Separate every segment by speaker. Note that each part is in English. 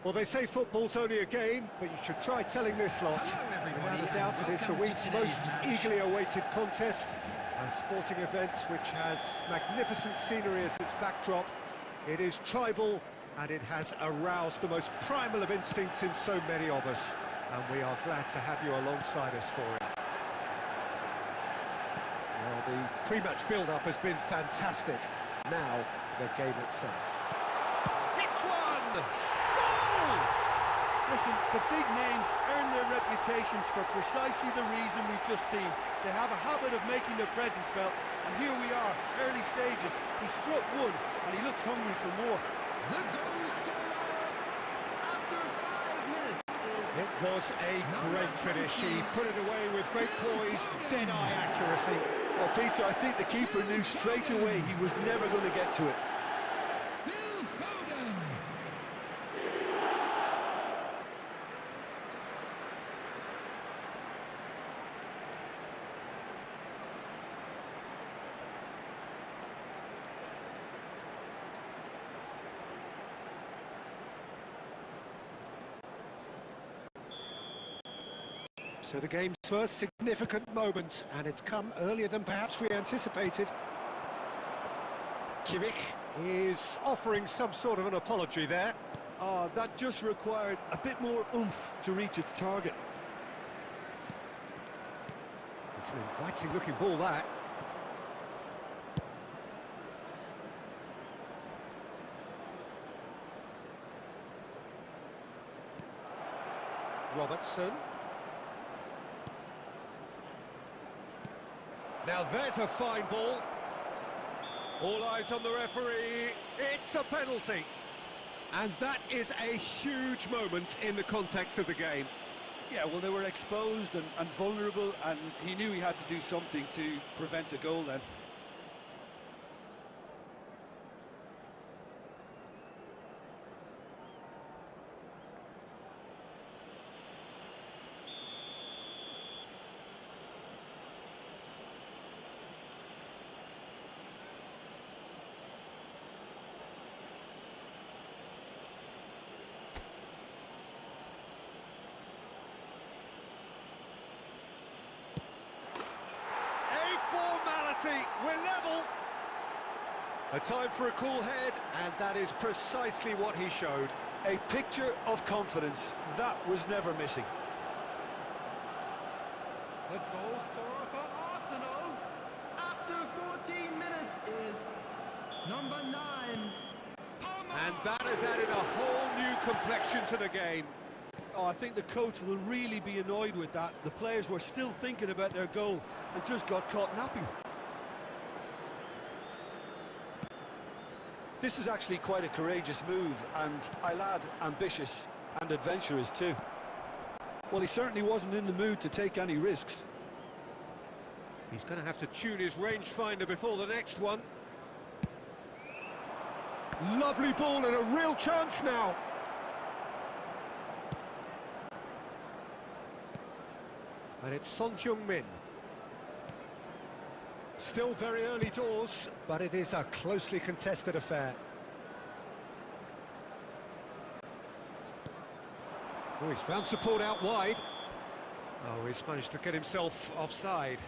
Speaker 1: Well, they say football's only a game, but you should try telling this lot. Without a doubt, it is the week's most eagerly awaited contest, a sporting event which has magnificent scenery as its backdrop. It is tribal, and it has aroused the most primal of instincts in so many of us, and we are glad to have you alongside us for it. Well, the pre-match build-up has been fantastic. Now, the game itself. Hits one! Goal!
Speaker 2: Listen, the big names earn their reputations for precisely the reason we've just seen. They have a habit of making their presence felt, and here we are, early stages. He struck one, and he looks hungry for more.
Speaker 3: The goal scorer after 5 minutes is...
Speaker 1: It was a great finish. He put it away with great poise, dead-eye accuracy.
Speaker 2: Well, Peter, I think the keeper knew straight away he was never going to get to it.
Speaker 1: So the game's first significant moment, and it's come earlier than perhaps we anticipated. Kimmich is offering some sort of an apology there.
Speaker 2: That just required a bit more oomph to reach its target.
Speaker 1: It's an inviting-looking ball, that. Robertson. Now there's a fine ball. All eyes on the referee. It's a penalty. And that is a huge moment in the context of the game.
Speaker 2: Yeah, well, they were exposed and vulnerable, and he knew he had to do something to prevent a goal then.
Speaker 1: We're level. A time for a cool head, and that is precisely what he showed.
Speaker 2: A picture of confidence. That was never missing.
Speaker 3: The goal scorer for Arsenal after 14 minutes is number 9.
Speaker 1: And that has added a whole new complexion to the game.
Speaker 2: Oh, I think the coach will really be annoyed with that. The players were still thinking about their goal and just got caught napping. This is actually quite a courageous move, and I'll add ambitious and adventurous too. Well, he certainly wasn't in the mood to take any risks.
Speaker 1: He's going to have to tune his rangefinder before the next one. Lovely ball and a real chance now. And it's Son Heung-min. Still very early doors, but it is a closely contested affair. Oh, he's found support out wide. Oh, he's managed to get himself offside.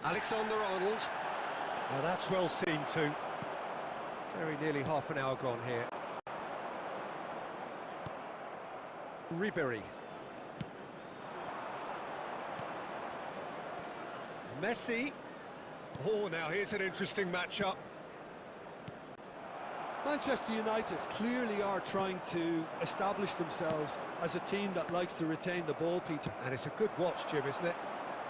Speaker 1: Alexander-Arnold. Now that's well seen too. Very nearly half an hour gone here. Ribéry. Messi. Oh, now here's an interesting matchup.
Speaker 2: Manchester United clearly are trying to establish themselves as a team that likes to retain the ball, Peter.
Speaker 1: And it's a good watch, Jim, isn't it?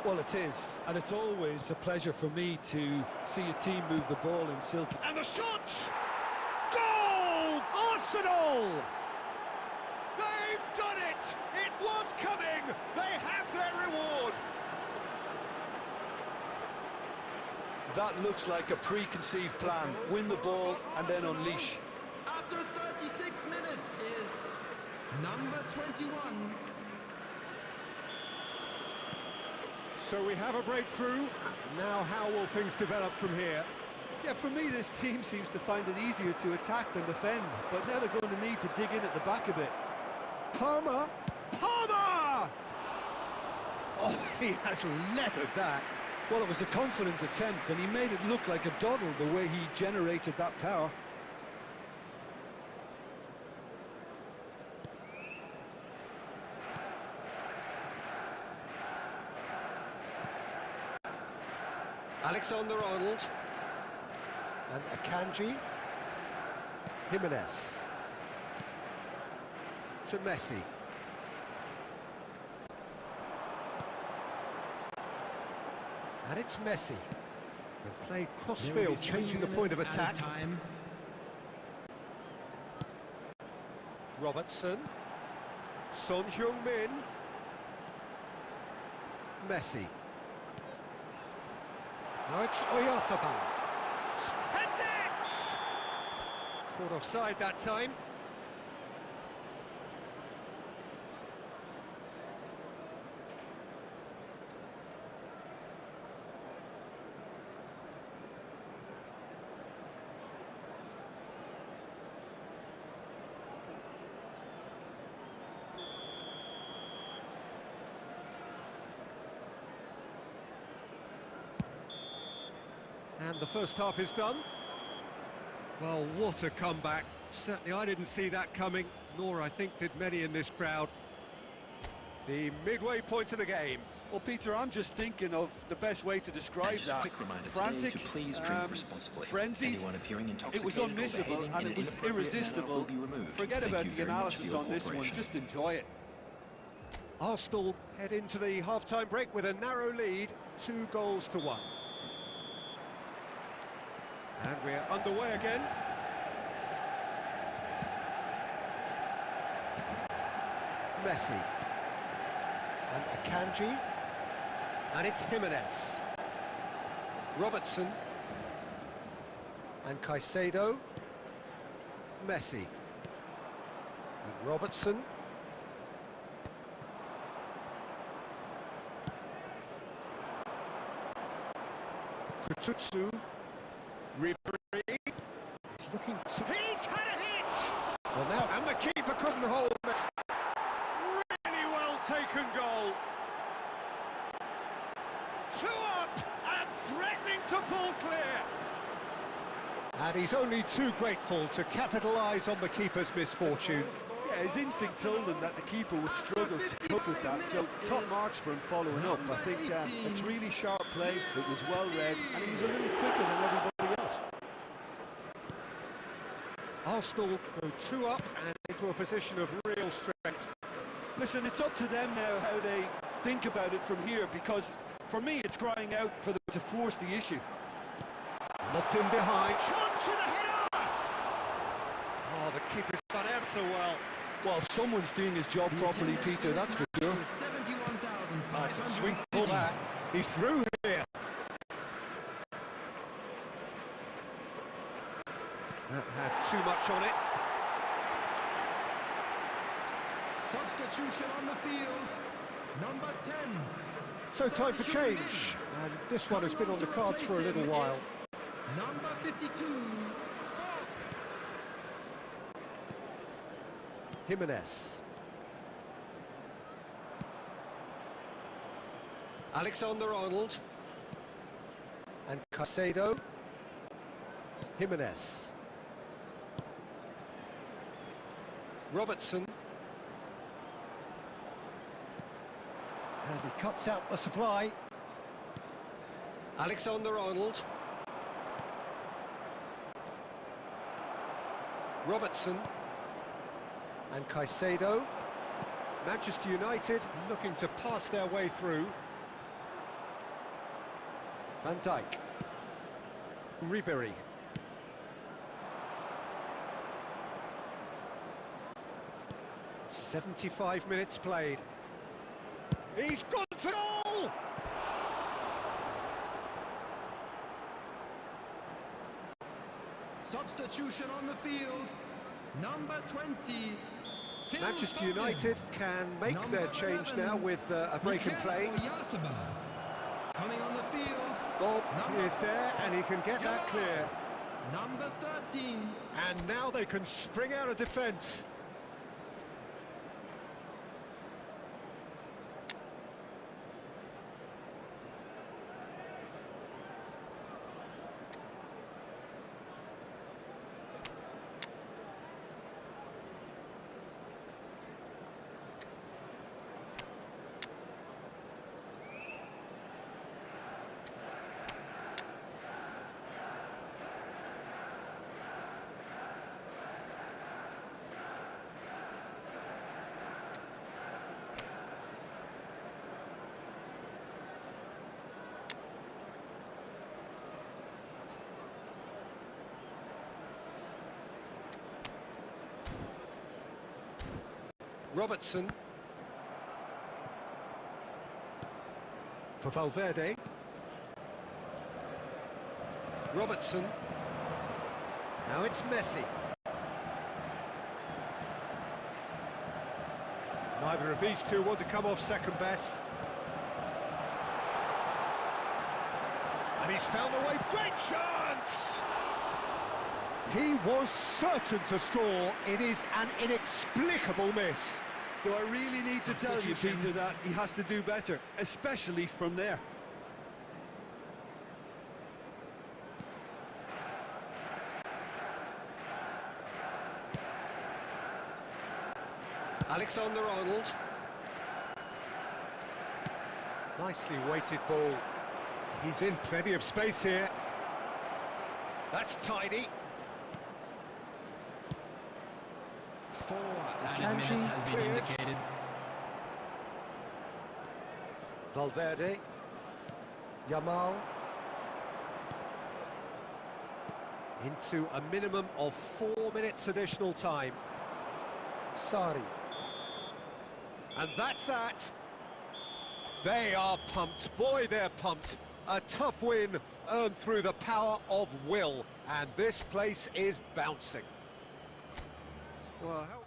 Speaker 2: Well, it is, and it's always a pleasure for me to see a team move the ball in silky.
Speaker 1: And the shot! Goal! Arsenal! They've done it! It was coming! They have their reward!
Speaker 2: That looks like a preconceived plan. Win the ball and then unleash.
Speaker 3: After 36 minutes is number 21.
Speaker 1: So we have a breakthrough. Now how will things develop from here?
Speaker 2: Yeah, for me, this team seems to find it easier to attack than defend, but now they're going to need to dig in at the back a bit.
Speaker 1: Palmer! Palmer! Oh, he has leathered that.
Speaker 2: Well, it was a confident attempt, and he made it look like a doddle the way he generated that power.
Speaker 1: Alexander-Arnold. And Akanji. Jimenez. To Messi. And it's Messi. And play cross-field, changing the point of attack. Robertson. Son Heung-min. Messi. Now it's Oyarzabal. Heads it! Caught offside that time. And the first half is done. Well, what a comeback. Certainly I didn't see that coming, nor I think did many in this crowd. The midway point of the game.
Speaker 2: Well, Peter, I'm just thinking of the best way to describe that. Frantic, frenzied, it was unmissable and it was irresistible. Forget about the analysis on this one, just enjoy it.
Speaker 1: Arsenal head into the half-time break with a narrow lead, 2-1. And we're underway again. Messi. And Akanji. And it's Jimenez. Robertson. And Caicedo. Messi. And Robertson. Kututsu. Ribery. He's looking... He's had a hit! Well now, and the keeper couldn't hold it. Really well taken goal. 2 up and threatening to pull clear. And he's only too grateful to capitalise on the keeper's misfortune.
Speaker 2: Yeah, his instinct told him that the keeper would struggle to cope with that, so top marks for him following up. I think it's really sharp play, it was well read, and he was a little quicker than everybody else.
Speaker 1: Arsenal go 2 up and into a position of real strength.
Speaker 2: Listen, it's up to them now how they think about it from here, because for me it's crying out for them to force the issue.
Speaker 1: Locked in behind. Chance with a header! Oh, the keeper's done ever so well.
Speaker 2: Well, someone's doing his job properly, Peter, that's for sure.
Speaker 1: Oh, it's a swing pull back. He's through here. That had too much on it.
Speaker 3: Substitution on the field. Number 10.
Speaker 1: So time for change. And this one has been on the cards for a little while.
Speaker 3: Number 52.
Speaker 1: Jimenez. Alexander-Arnold. And Caicedo. Jimenez. Robertson. And he cuts out the supply. Alexander-Arnold. Robertson. And Caicedo. Manchester United looking to pass their way through. Van Dijk. Ribery. "75 minutes played. He's gone for goal!
Speaker 3: substitution on the field. Number 20. Phil
Speaker 1: Manchester
Speaker 3: Foden.
Speaker 1: United can make
Speaker 3: Number
Speaker 1: their change
Speaker 3: 11,
Speaker 1: now with a break in play.
Speaker 3: Coming on the field.
Speaker 1: Bob
Speaker 3: Number
Speaker 1: is there and he can get that clear.
Speaker 3: Number 13.
Speaker 1: And now they can spring out of defence. Robertson. For Valverde. Robertson. Now it's Messi. Neither of these two want to come off second best. And he's found a way. Great chance! He was certain to score. It is an inexplicable miss.
Speaker 2: Do I really need to tell you, Peter, that he has to do better, especially from there?
Speaker 1: Alexander-Arnold. Nicely weighted ball. He's in plenty of space here. That's tidy.
Speaker 3: 4 added minutes
Speaker 1: Kanji
Speaker 3: has been
Speaker 1: clears.
Speaker 3: indicated.
Speaker 1: Valverde. Yamal. Into a minimum of 4 minutes additional time. Sari. And that's that. They are pumped. Boy, they're pumped. A tough win earned through the power of will. And this place is bouncing. Well, how...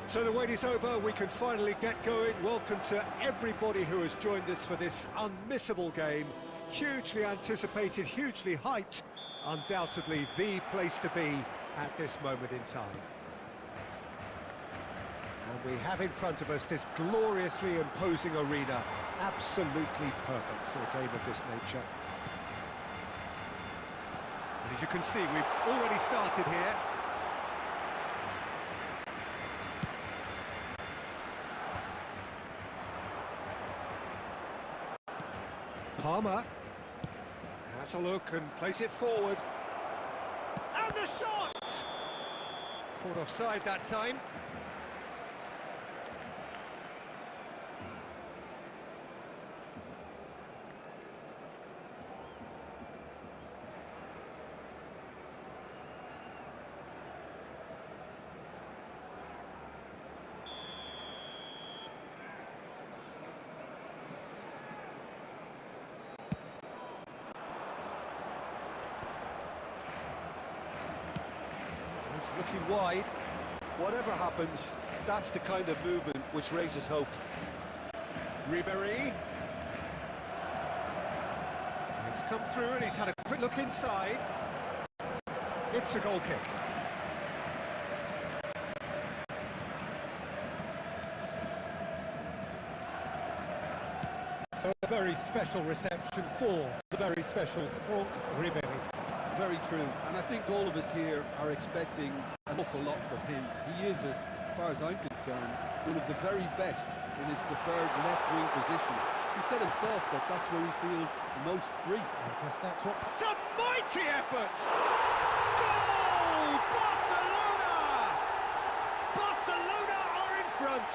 Speaker 1: So the wait is over, we can finally get going. Welcome to everybody who has joined us for this unmissable game. Hugely anticipated, hugely hyped, undoubtedly the place to be at this moment in time. And we have in front of us this gloriously imposing arena, absolutely perfect for a game of this nature. And as you can see, we've already started here. Palmer has a look and place it forward. And the shot! Caught offside that time. looking wide.
Speaker 2: Whatever happens, that's the kind of movement which raises hope.
Speaker 1: Ribéry. It's come through and he's had a quick look inside. It's a goal kick. So a very special reception for the very special Franck Ribéry.
Speaker 2: Very true, and I think all of us here are expecting an awful lot from him. He is, as far as I'm concerned, one of the very best in his preferred left-wing position. He said himself that that's where he feels most free.
Speaker 1: I guess that's what... It's a mighty effort! Goal! Barcelona! Barcelona are in front!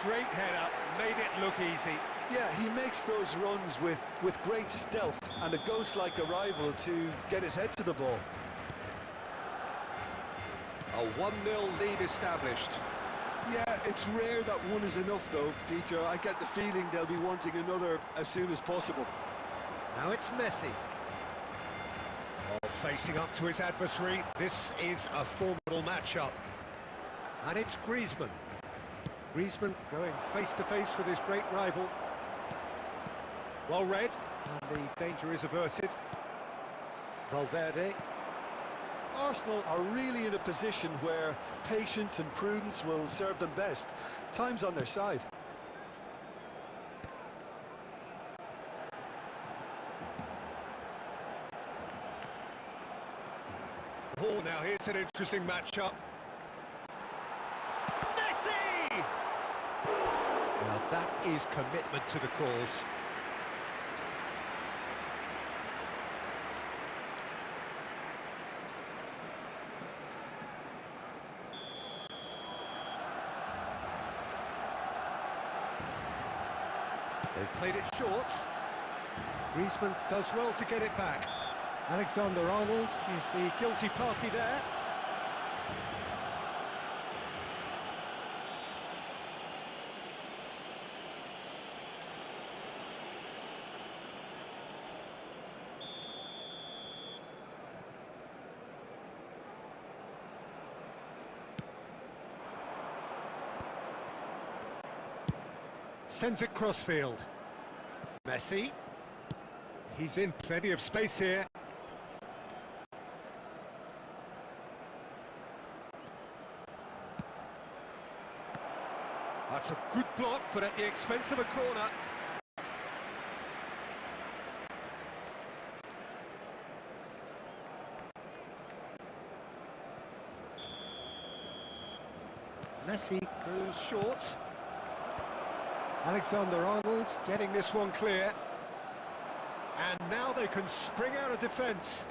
Speaker 1: Great header, made it look easy.
Speaker 2: Yeah, he makes those runs with great stealth and a ghost-like arrival to get his head to the ball.
Speaker 1: A 1-0 lead established.
Speaker 2: Yeah, it's rare that one is enough though, Peter. I get the feeling they'll be wanting another as soon as possible.
Speaker 1: Now it's Messi. Oh, facing up to his adversary. This is a formidable matchup. And it's Griezmann. Griezmann going face-to-face with his great rival. Well read, and the danger is averted. Valverde.
Speaker 2: Arsenal are really in a position where patience and prudence will serve them best. Time's on their side.
Speaker 1: Oh, now here's an interesting matchup. Messi! Now that is commitment to the cause. They've played it short. Griezmann does well to get it back. Alexander-Arnold is the guilty party there. Sends it crossfield. Messi. He's in plenty of space here. That's a good block, but at the expense of a corner. Messi goes short. Alexander-Arnold getting this one clear. And now they can spring out of defence.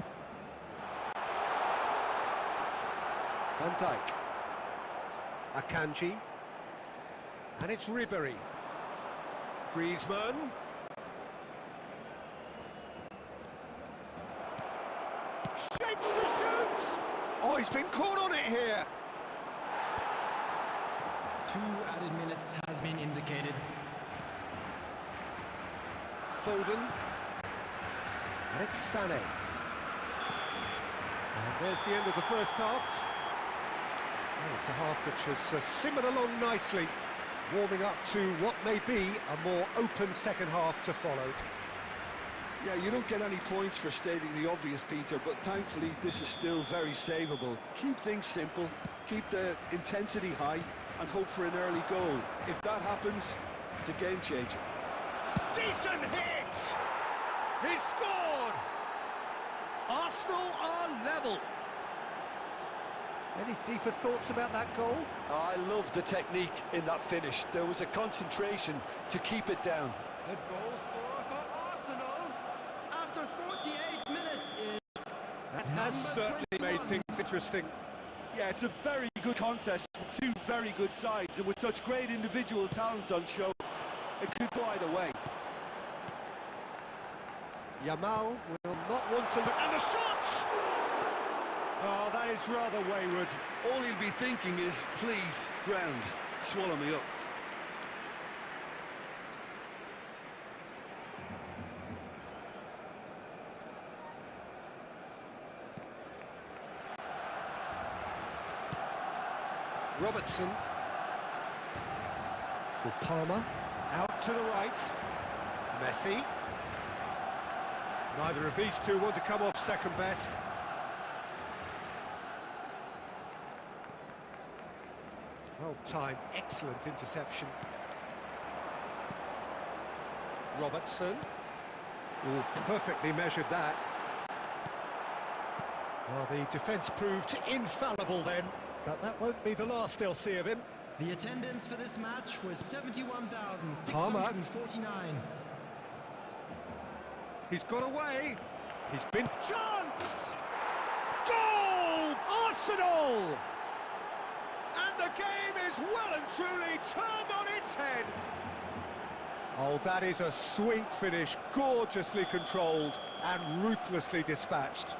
Speaker 1: Van Dijk. Akanji. And it's Ribéry. Griezmann. Shapes to shoot! Oh, he's been caught on it here.
Speaker 4: 2 added minutes has been indicated.
Speaker 1: Foden. And it's Sané. And there's the end of the first half. Well, it's a half which has simmered along nicely, warming up to what may be a more open second half to follow.
Speaker 2: Yeah, you don't get any points for stating the obvious, Peter, but thankfully this is still very savable. Keep things simple, keep the intensity high, and hope for an early goal. If that happens, it's a game changer.
Speaker 1: Decent hit! He's scored! Arsenal are level. Any deeper thoughts about that goal?
Speaker 2: I love the technique in that finish. There was a concentration to keep it down.
Speaker 3: The goal scorer for Arsenal after 48 minutes is...
Speaker 1: That has certainly made things interesting.
Speaker 2: Yeah, it's a very good contest with two very good sides, and with such great individual talent on show, it could go either way.
Speaker 1: Yamal will not want to look... And the shot! Oh, that is rather wayward.
Speaker 2: All he'll be thinking is, please, ground, swallow me up.
Speaker 1: Robertson. For Palmer. Out to the right. Messi. Neither of these two want to come off second best. Well timed, excellent interception. Robertson. Oh, perfectly measured that. Well, the defence proved infallible then, but that won't be the last they'll see of him.
Speaker 4: The attendance for this match was 71,649.
Speaker 1: He's got away. He's been... Chance! Goal! Arsenal! And the game is well and truly turned on its head. Oh, that is a sweet finish, gorgeously controlled and ruthlessly dispatched.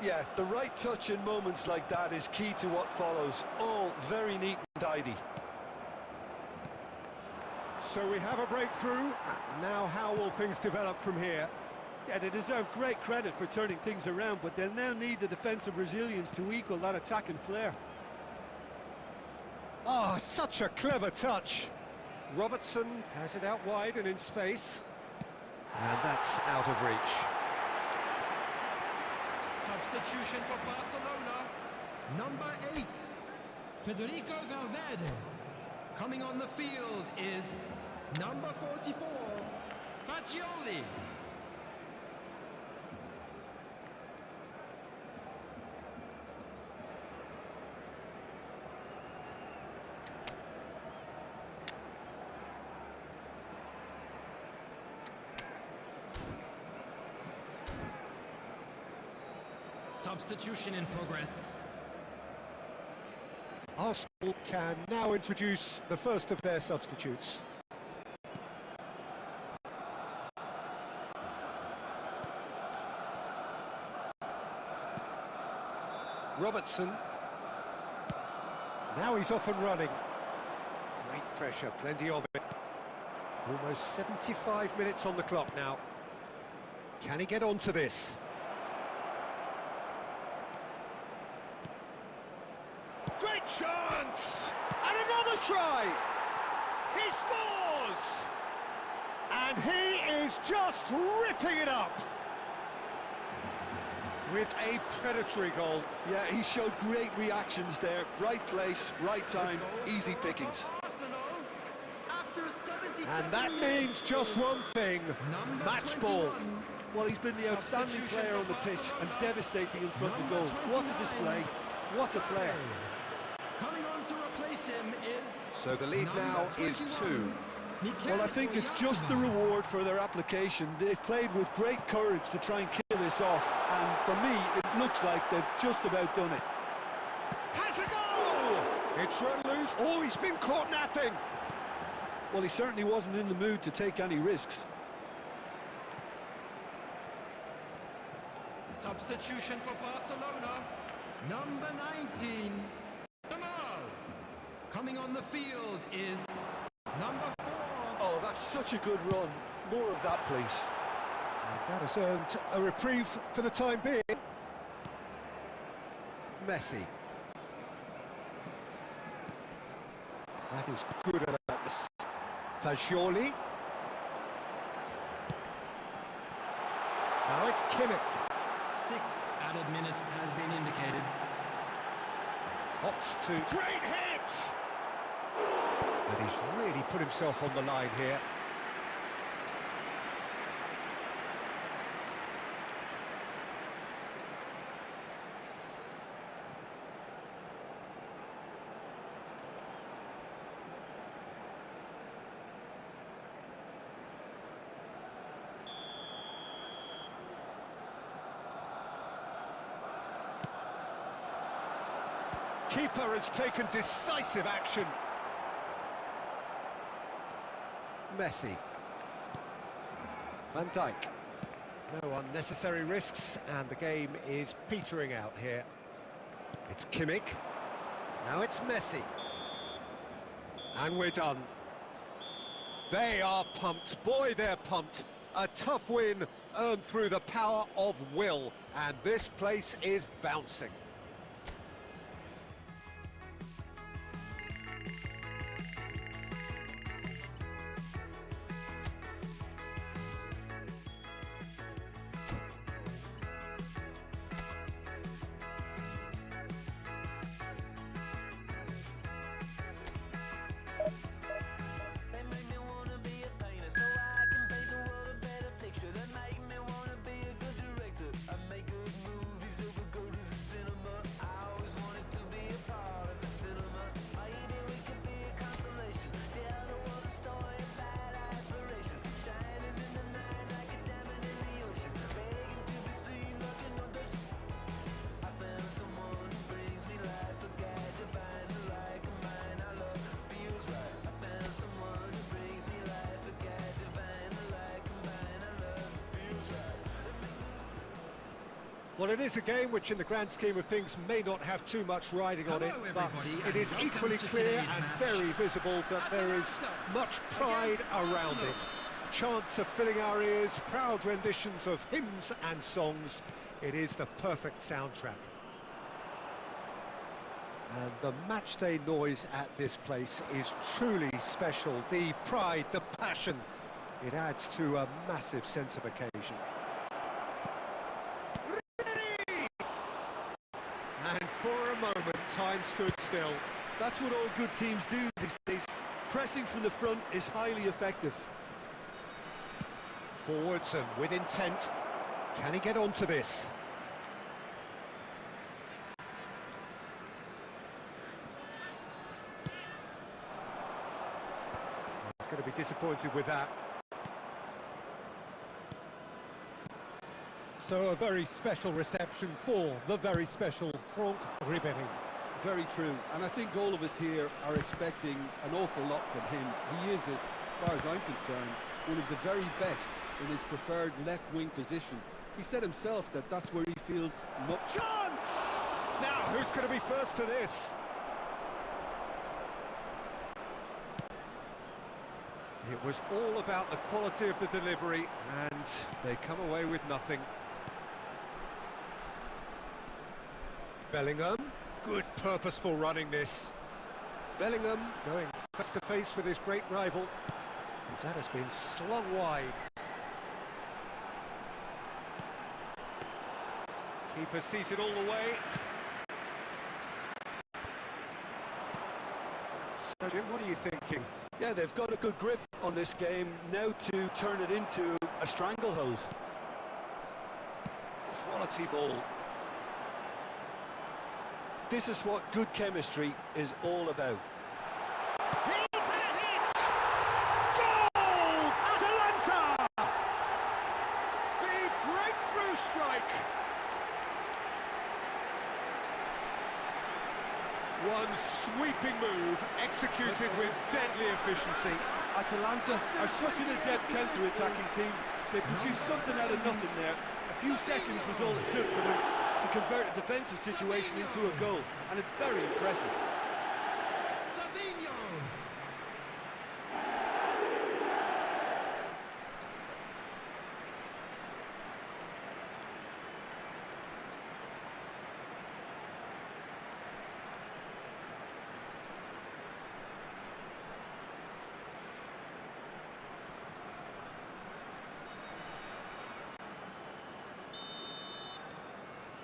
Speaker 2: Yeah, the right touch in moments like that is key to what follows. All very neat and tidy.
Speaker 1: So we have a breakthrough. Now how will things develop from here?
Speaker 2: Yeah, they deserve great credit for turning things around, but they'll now need the defensive resilience to equal that attacking flair.
Speaker 1: Oh, such a clever touch. Robertson has it out wide and in space. And that's out of reach.
Speaker 4: Substitution for Barcelona. Number 8, Federico Valverde. Coming on the field is number 44, Fagioli. Substitution in progress.
Speaker 1: Arsenal can now introduce the first of their substitutes. Robertson. Now he's off and running. Great pressure, plenty of it. Almost 75 minutes on the clock now. Can he get onto this? Great chance! And another try! He scores! And he is just ripping it up! With a predatory goal.
Speaker 2: Yeah, he showed great reactions there. Right place, right time, easy pickings.
Speaker 1: And that means just one thing, match ball.
Speaker 2: Well, he's been the outstanding player on the pitch and devastating in front of the goal. What a display, what a player.
Speaker 4: Coming on to replace him is...
Speaker 1: So the lead now is 2.
Speaker 2: Well, I think it's just the reward for their application. They've played with great courage to try and kill this off, and for me, it looks like they've just about done it.
Speaker 1: Has a goal! It's run loose. Oh, he's been caught napping.
Speaker 2: Well, he certainly wasn't in the mood to take any risks.
Speaker 4: Substitution for Barcelona. Number 19, Jamal. Coming on the field is number 4.
Speaker 2: Oh, that's such a good run. More of that, please.
Speaker 1: That has earned a reprieve for the time being. Messi. That is good alertness. Fagioli. Now it's Kimmich.
Speaker 4: 6 added minutes has been indicated.
Speaker 1: Opts to... Great hit! And he's really put himself on the line here. Keeper has taken decisive action. Messi. Van Dijk. No unnecessary risks, and the game is petering out here. It's Kimmich. Now it's Messi. And we're done. They are pumped. Boy, they're pumped. A tough win earned through the power of will, and this place is bouncing. Well, it is a game which, in the grand scheme of things, may not have too much riding on it, but it is equally clear and very visible that there is much pride around it. Chants are filling our ears, proud renditions of hymns and songs. It is the perfect soundtrack. And the matchday noise at this place is truly special. The pride, the passion, it adds to a massive sense of occasion. And for a moment, time stood still.
Speaker 2: That's what all good teams do these days. Pressing from the front is highly effective.
Speaker 1: Forwards and with intent. Can he get onto this? He's going to be disappointed with that. So a very special reception for the very special Franck Ribéry.
Speaker 5: Very true, and I think all of us here are expecting an awful lot from him. He is, as far as I'm concerned, one of the very best in his preferred left-wing position. He said himself that that's where he feels much.
Speaker 1: Chance! Now, who's going to be first to this? It was all about the quality of the delivery, and they come away with nothing. Bellingham, good purposeful running this. Bellingham going face to face with his great rival. And that has been slung wide. Keeper sees it all the way. So Jim, what are you thinking?
Speaker 2: Yeah, they've got a good grip on this game now to turn it into a stranglehold.
Speaker 1: Quality ball.
Speaker 2: This is what good chemistry is all about.
Speaker 1: He's had it! Goal! Atalanta! The breakthrough strike! One sweeping move, executed with deadly efficiency.
Speaker 2: Atalanta are such an adept counter-attacking team. They produced something out of nothing there. A few seconds was all it took for them to convert a defensive situation into a goal, and it's very impressive.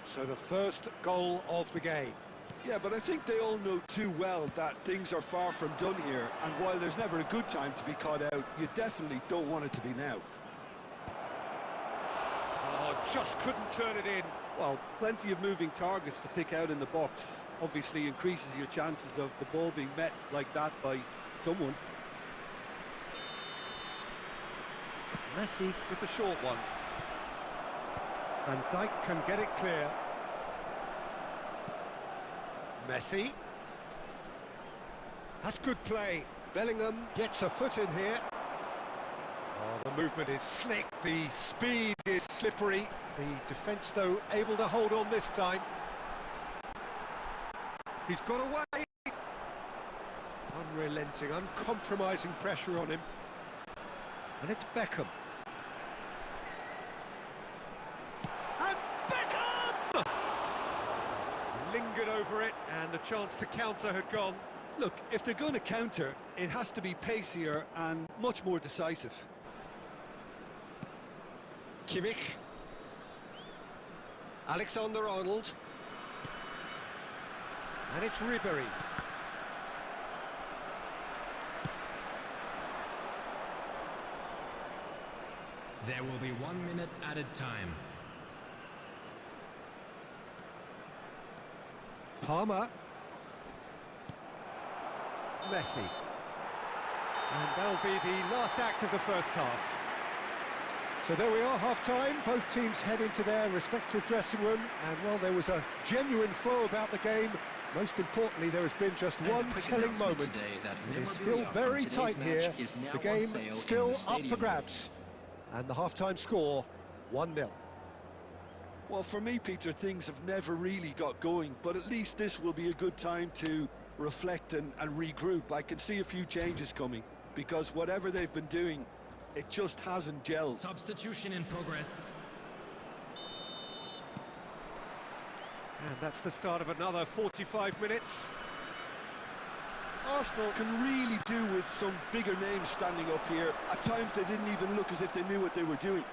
Speaker 1: So the first goal of the game.
Speaker 2: Yeah, but I think they all know too well that things are far from done here, and while there's never a good time to be caught out, you definitely don't want it to be now.
Speaker 1: Oh, just couldn't turn it in.
Speaker 5: Well, plenty of moving targets to pick out in the box. Obviously increases your chances of the ball being met like that by someone.
Speaker 1: Messi with the short one. Van Dijk can get it clear. Messi. That's good play. Bellingham gets a foot in here. Oh, the movement is slick, the speed is slippery. The defence, though, able to hold on this time. He's got away. Unrelenting, uncompromising pressure on him. And it's Beckham. And Beckham! Lingered over it, and the chance to counter had gone.
Speaker 2: Look, if they're going to counter, it has to be pacier and much more decisive.
Speaker 1: Kimmich. Alexander-Arnold. And it's Ribéry.
Speaker 4: There will be 1 minute added time.
Speaker 1: Palmer. Messi. And that'll be the last act of the first half. So there we are, half-time. Both teams head into their respective dressing room. And, well, there was a genuine flow about the game. Most importantly, there has been just one telling moment. It is still very tight here. The game still up for grabs. And the half-time score, 1-0.
Speaker 5: Well, for me, Peter, things have never really got going, but at least this will be a good time to reflect and regroup. I can see a few changes coming, because whatever they've been doing, it just hasn't gelled.
Speaker 4: Substitution in progress.
Speaker 1: And that's the start of another 45 minutes.
Speaker 5: Arsenal can really do with some bigger names standing up here. At times they didn't even look as if they knew what they were doing.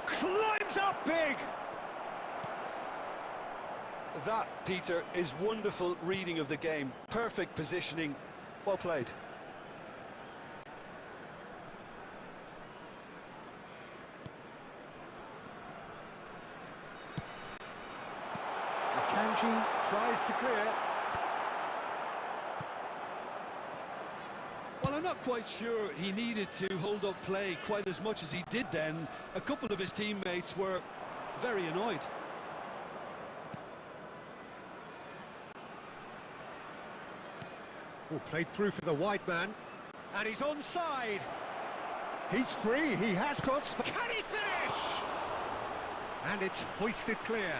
Speaker 1: Climbs up big!
Speaker 5: That, Peter, is wonderful reading of the game. Perfect positioning. Well played.
Speaker 1: Kanji tries to clear.
Speaker 5: Well, I'm not quite sure he needed to hold up play quite as much as he did then. A couple of his teammates were very annoyed.
Speaker 1: Oh, played through for the wide man. And he's onside. He's free, he has got... Can he finish? And it's hoisted clear.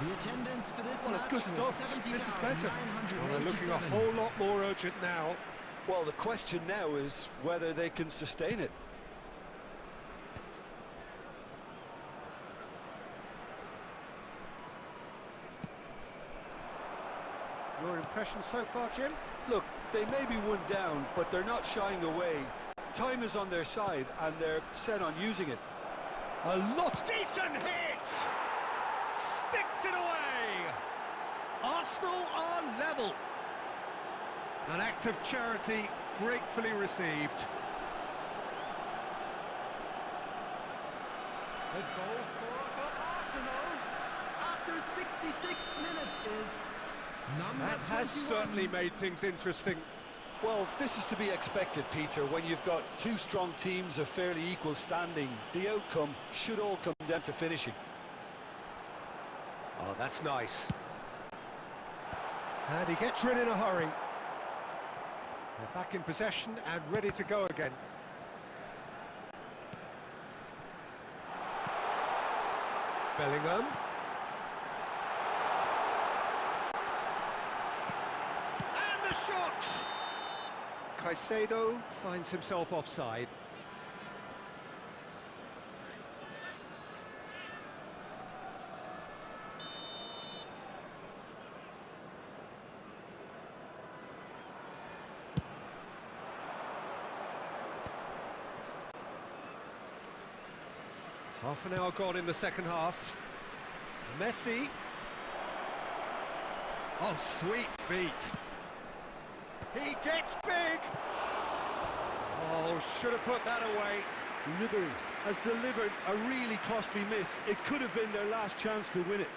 Speaker 4: The attendance for this
Speaker 2: Well, it's good stuff. This is better.
Speaker 1: Well, they're looking a whole lot more urgent now.
Speaker 5: Well, the question now is whether they can sustain it.
Speaker 1: Your impression so far, Jim?
Speaker 5: Look, they may be one down, but they're not shying away. Time is on their side, and they're set on using it.
Speaker 1: A lot. Decent hit! Sticks it away! Arsenal are level. An act of charity gratefully received.
Speaker 3: The goal scorer for Arsenal after 66 minutes is number
Speaker 1: That has
Speaker 3: 21.
Speaker 1: certainly made things interesting.
Speaker 5: Well, this is to be expected, Peter. When you've got two strong teams of fairly equal standing, the outcome should all come down to finishing.
Speaker 1: Oh, that's nice. And he gets rid in a hurry. They're back in possession and ready to go again. Bellingham. And the shot! Caicedo finds himself offside. Half an hour gone in the second half. Messi. Oh, sweet feet. He gets big. Oh, should have put that away.
Speaker 5: Ribery has delivered a really costly miss. It could have been their last chance to win it.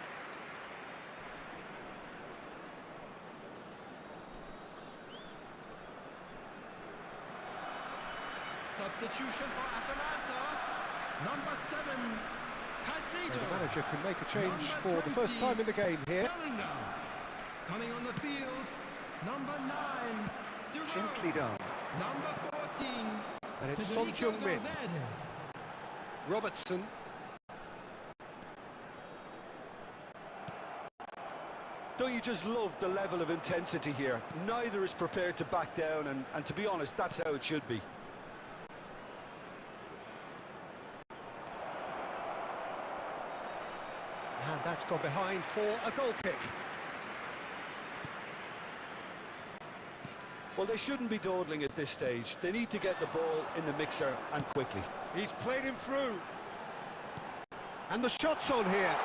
Speaker 3: Substitution for Atalanta. Number 7,
Speaker 1: So
Speaker 3: Caicedo.
Speaker 1: the manager can make a change
Speaker 3: Number
Speaker 1: for the first
Speaker 3: 20,
Speaker 1: time in the game here.
Speaker 3: Bellingham. Coming on the field, number 9, Duro.
Speaker 1: Gently done.
Speaker 3: Number 14,
Speaker 1: And it's Son
Speaker 3: Federico
Speaker 1: Heung-min.
Speaker 3: Valverde.
Speaker 1: Robertson.
Speaker 5: Don't you just love the level of intensity here? Neither is prepared to back down, and to be honest, that's how it should be.
Speaker 1: And that's gone behind for a goal kick.
Speaker 5: Well, they shouldn't be dawdling at this stage. They need to get the ball in the mixer, and quickly.
Speaker 1: He's played him through. And the shot's on here.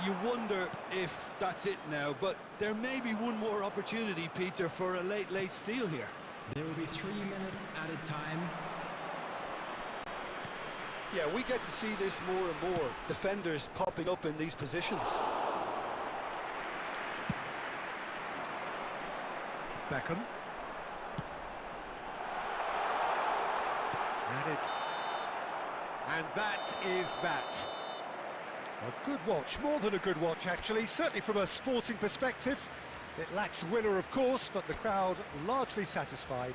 Speaker 5: You wonder if that's it now, but there may be one more opportunity, Peter, for a late steal here.
Speaker 4: There will be 3 minutes added time.
Speaker 5: Yeah, we get to see this more and more. Defenders popping up in these positions.
Speaker 1: Beckham. And that is that. A good watch, more than a good watch actually, certainly from a sporting perspective. It lacks winner of course, but the crowd largely satisfied.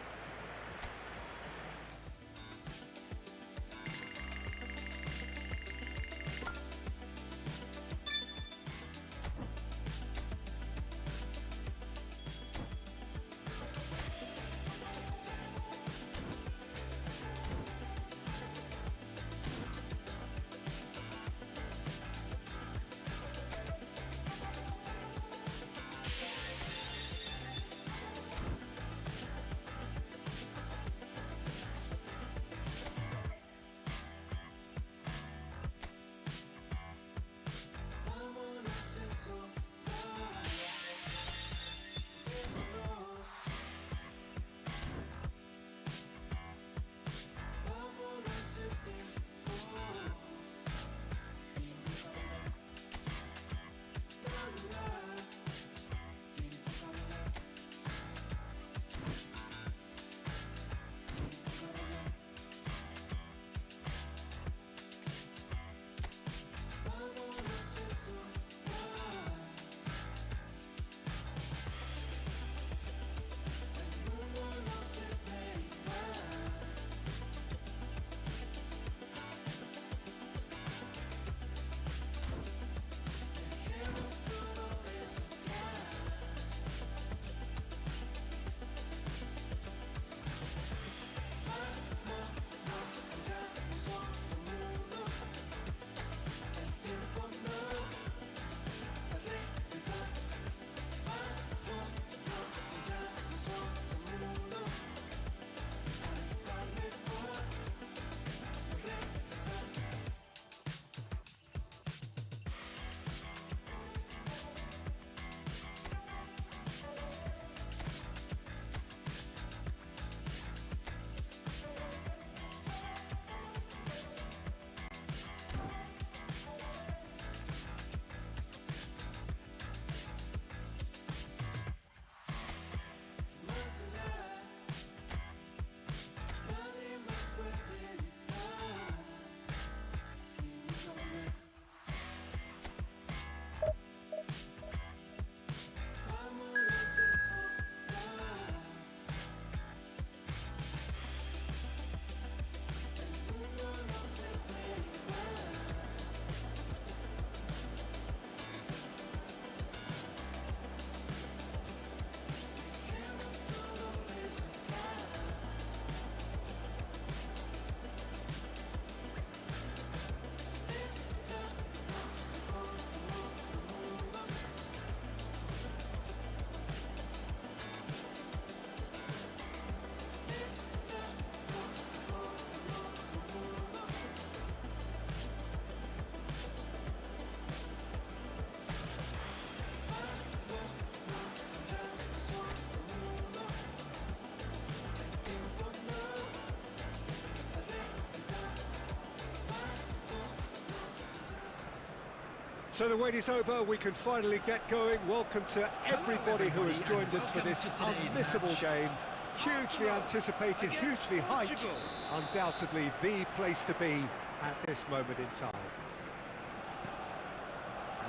Speaker 1: So the wait is over, we can finally get going. Welcome to everybody who has joined us for this unmissable game. Hugely anticipated, hugely hyped. Undoubtedly the place to be at this moment in time.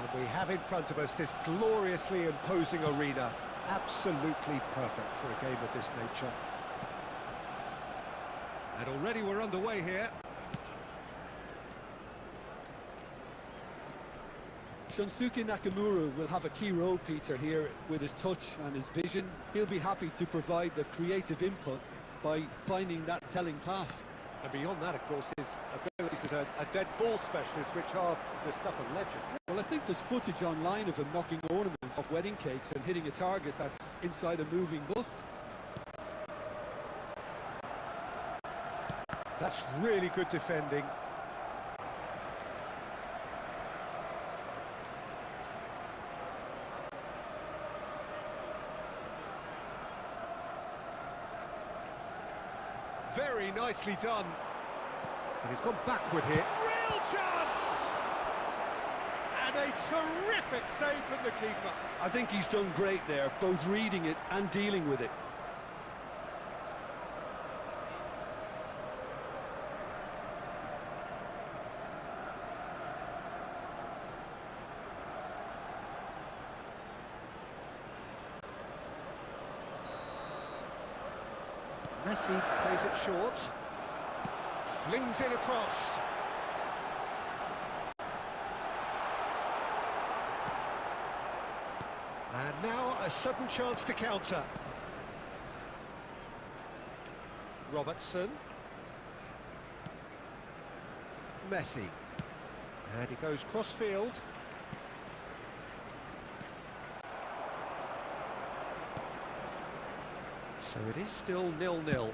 Speaker 1: And we have in front of us this gloriously imposing arena. Absolutely perfect for a game of this nature. And already we're underway here.
Speaker 5: Shunsuke Nakamura will have a key role, Peter, here with his touch and his vision. He'll be happy to provide the creative input by finding that telling pass.
Speaker 1: And beyond that, of course, his abilities as a dead ball specialist, which are the stuff of legend.
Speaker 5: Well, I think there's footage online of him knocking ornaments off wedding cakes and hitting a target that's inside a moving bus.
Speaker 1: That's really good defending. Very nicely done. And he's gone backward here. Real chance! And a terrific save from the keeper.
Speaker 5: I think he's done great there, both reading it and dealing with it.
Speaker 1: Messi plays it short. Flings it across. And now a sudden chance to counter. Robertson. Messi. And he goes cross-field. So it is still 0-0.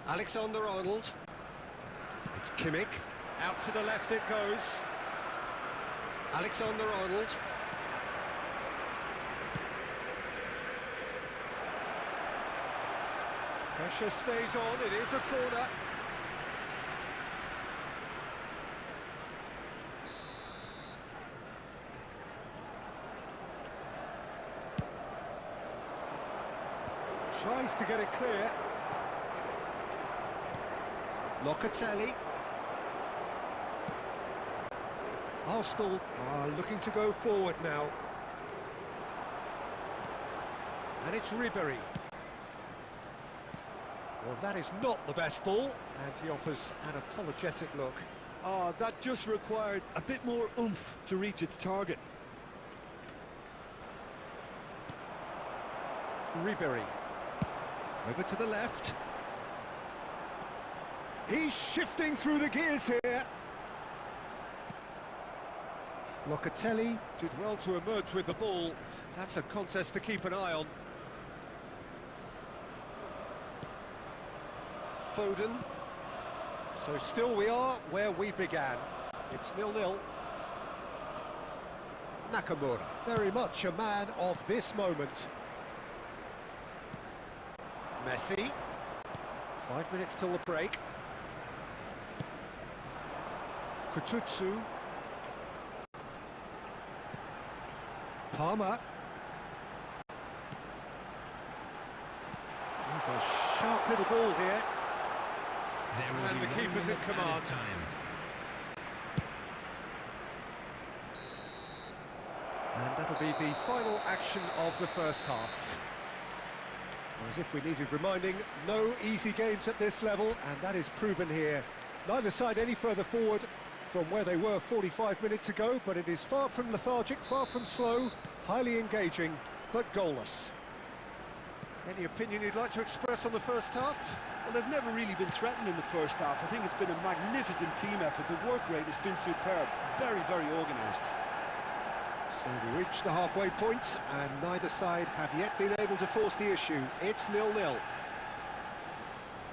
Speaker 1: Alexander-Arnold. It's Kimmich. Out to the left it goes. Alexander-Arnold. Pressure stays on, it is a corner. Tries to get it clear. Locatelli. Arsenal are looking to go forward now. And it's Ribery. Well, that is not the best ball, and he offers an apologetic look.
Speaker 2: Oh, that just required a bit more oomph to reach its target.
Speaker 1: Ribery. Over to the left. He's shifting through the gears here. Locatelli did well to emerge with the ball. That's a contest to keep an eye on. Foden. So still we are where we began. It's 0-0. Nakamura, very much a man of this moment. Messi. 5 minutes till the break. Kututsu. Palmer. There's a sharp little ball here. And the keeper's in command. And that'll be the final action of the first half. As if we needed reminding, no easy games at this level, and that is proven here. Neither side any further forward from where they were 45 minutes ago, but it is far from lethargic, far from slow, highly engaging, but goalless. Any opinion you'd like to express on the first half?
Speaker 2: Well, they've never really been threatened in the first half. I think it's been a magnificent team effort. The work rate has been superb. Very, very organised.
Speaker 1: So we reach the halfway point, and neither side have yet been able to force the issue. It's 0-0.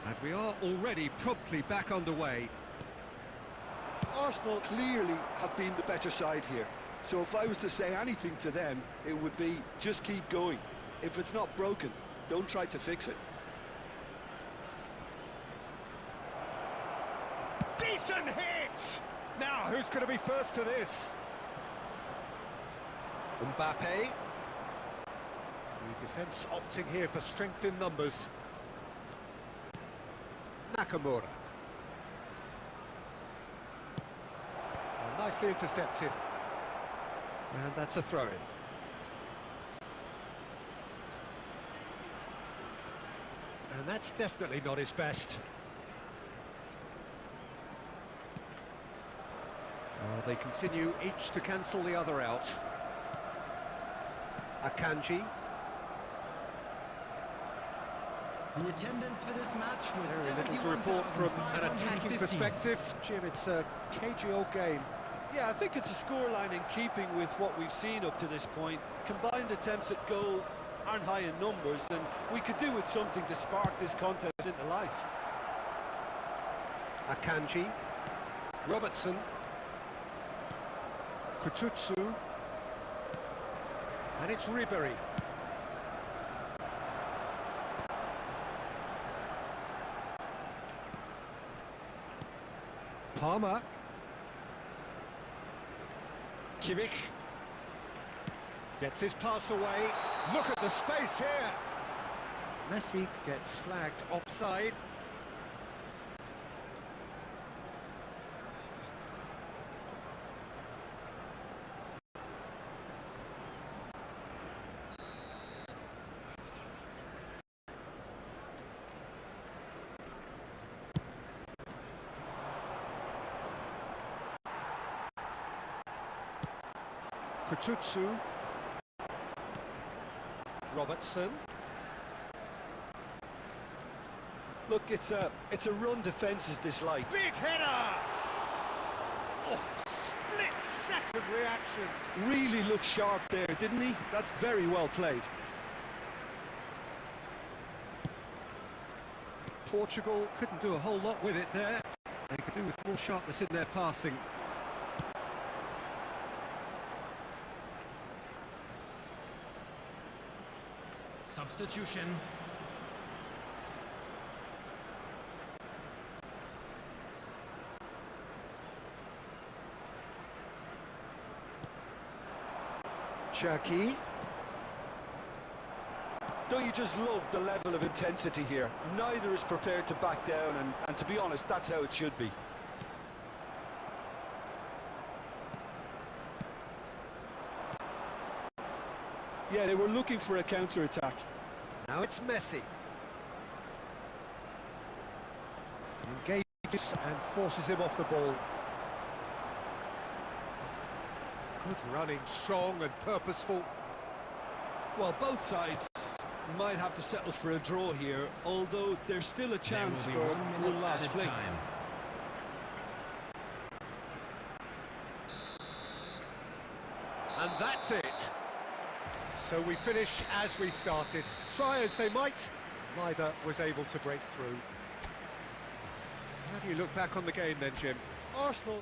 Speaker 1: And we are already promptly back underway.
Speaker 2: Arsenal clearly have been the better side here. So if I was to say anything to them, it would be just keep going. If it's not broken, don't try to fix it.
Speaker 1: Decent hit! Now, who's going to be first to this? Mbappe. The defence opting here for strength in numbers. Nakamura. Nicely intercepted. And that's a throw-in. And that's definitely not his best. They continue each to cancel the other out. Akanji.
Speaker 4: The attendance for this match was
Speaker 1: Very little to report from an attacking perspective. Jim, it's a cagey old game.
Speaker 2: Yeah, I think it's a scoreline in keeping with what we've seen up to this point. Combined attempts at goal aren't high in numbers, and we could do with something to spark this contest into life.
Speaker 1: Akanji. Robertson. Kututsu. And it's Ribery. Palmer. Kimmich. Gets his pass away. Look at the space here. Messi gets flagged offside. Kututsu. Robertson.
Speaker 2: Look, it's a run defence is this light.
Speaker 1: Big header! Oh, split-second reaction.
Speaker 2: Really looked sharp there, didn't he? That's very well played.
Speaker 1: Portugal couldn't do a whole lot with it there. They could do with more sharpness in their passing.
Speaker 4: Substitution.
Speaker 1: Cherki.
Speaker 2: Don't you just love the level of intensity here? Neither is prepared to back down, and to be honest, that's how it should be. Yeah, they were looking for a counter-attack.
Speaker 1: Now it's Messi. Engages and forces him off the ball. Good running, strong and purposeful.
Speaker 2: Well, both sides might have to settle for a draw here, although there's still a chance for one last fling.
Speaker 4: Time.
Speaker 1: And that's it. So we finish as we started. Try as they might, neither was able to break through. How do you look back on the game then, Jim?
Speaker 2: Arsenal...